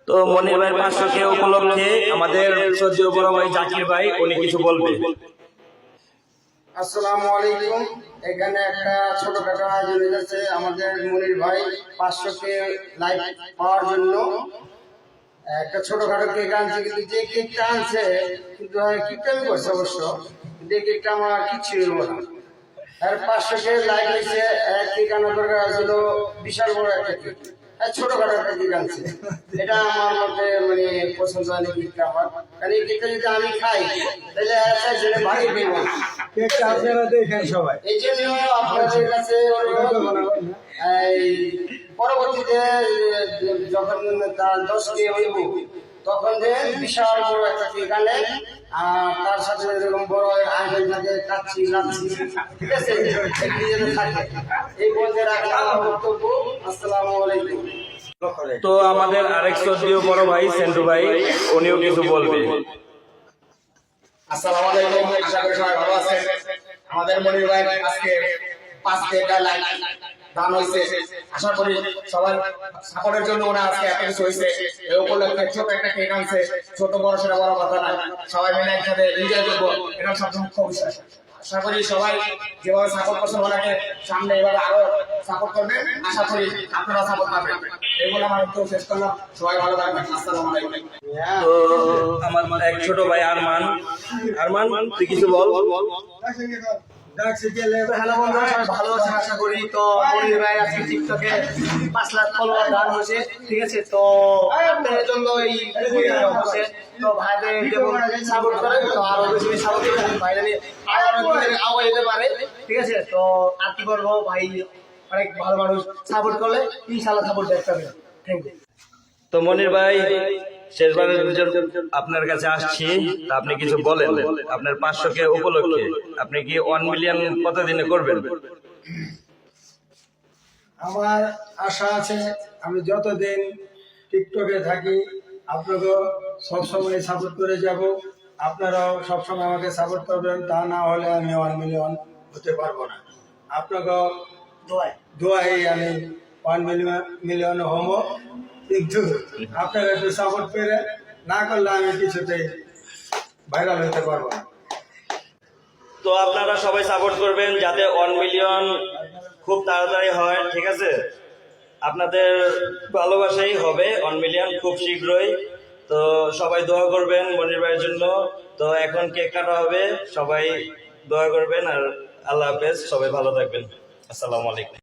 তো মনির ভাই 500 কে উপলক্ষে আমাদের শ্রদ্ধেয় বড় ভাই জাকির ভাই উনি কিছু বলবে। আসসালামু আলাইকুম। এখানে একটা ছোটখাটো আয়োজন হয়েছে আমাদের মনির ভাই 500 কে লাইক পাওয়ার জন্য একটা ছোটখাটো কেক আনছে, কিন্তু যে কেকটা আনছে কিন্তু কেকটা আমি করছি অবশ্য, কিন্তু এই কেকটা আমার কিচ্ছু হইব না। আর 500 কে লাইক হয়েছে, এক কেক আনার দরকার ছিল বিশাল বড় একটা কেক, ছোটখাটো একটা কেক আনছে। এটা আমার মধ্যে মানে পছন্দ হয়নি কেকটা আমার, কারণ এই কেকটা যদি আমি খাই তাহলে সেটা ভাগে পেব না। কেকটা আপনারা দেখেন সবাই, এই জন্য আপনাদের কাছে এই পরবর্তীতে যখন তার 10 কে হইব তখন যে বিশাল বড় একটা কেক আনে, আর তার সাথে এরকম বড় আয়োজন থাকে, কাচ্ছি লাচ্ছি, ঠিক আছে, থাকে। এই বলতে রাখলাম বক্তব্য। আসসালামু আলাইকুম। তো আমাদের আরেক শ্রদ্ধেয় বড় ভাই সেন্টু ভাই উনিও কিছু বলবে। আসসালামু আলাইকুম, আশা করি সবাই ভালো আছেন। আমাদের মনির ভাই আজকে 5 কে লাইক দান হয়েছে, আশা করি সবাই সাপোর্টের জন্য ওনা আজকে এত কিছু হয়েছে। এই উপলক্ষে ছোট একটা কেক আনছে, ছোট বড় সেটা বড় কথা না, সবাই মিলে একসাথে এনজয় করবো, এটা সবচেয়ে মুখ্য বিষয়। আশা করি সবাই যেভাবে সাপোর্ট করছেন ওনাকে সামনে এভাবে আরো সাপোর্ট করবেন, আশা করি আপনারা সাপোর্ট পাবেন। এগুলো আমার একটু শেষ করলাম, সবাই ভালো থাকবেন। আসসালামু আলাইকুম। তো আমার এক ছোট ভাই আরমান, আরমান তুই কিছু বল। হ্যালো বন্ধুরা, সবাই ভালো আছেন আশা করি। তো মনির ভাই আজকে টিকটকে 5 লাখ ফলোয়ার দান হয়েছে, ঠিক আছে। তো আপনাদের জন্য এই হচ্ছে, তো ভাইদের যেমন সাপোর্ট করে তো আরো বেশি সাপোর্ট করে ভাইরা আওয়া যেতে পারে, ঠিক আছে। তো আর কি বলবো, ভাই অনেক ভালো মানুষ, সাপোর্ট করলে ইনশাআল্লাহ সাপোর্ট দেখতে হবে। Thank you. তো মনির ভাই শেষবারের জন্য আপনার কাছে আসছি, তা আপনি কিছু বলেন। আপনার 500 কে উপলক্ষে আপনি কি 1 মিলিয়ন কতদিনে করবেন? আমার আশা আছে আমি যতদিন টিকটকে থাকি আপনাকে সবসময় সাপোর্ট করে যাব, আপনারাও সবসময় আমাকে সাপোর্ট করবেন। তা না হলে আমি 1 মিলিয়ন হতে পারবো না। আপনাকে দোয়াই আমি 1 মিলিয়ন হব, কিন্তু আপনারা একটু সাপোর্ট করে না করলে আমি কিছুতেই ভাইরাল হতে পারবো না। তো আপনারা সবাই সাপোর্ট করবেন যাতে 1 মিলিয়ন খুব তাড়াতাড়ি হয়, ঠিক আছে। আপনাদের ভালোবাসাই হবে 1 মিলিয়ন খুব শীঘ্রই। তো সবাই দোয়া করবেন মনির ভাইয়ের জন্য। তো এখন কেক কাটা হবে, সবাই দোয়া করবেন। আর আল্লাহ হাফেজ, সবাই ভালো থাকবেন। আসসালামু আলাইকুম।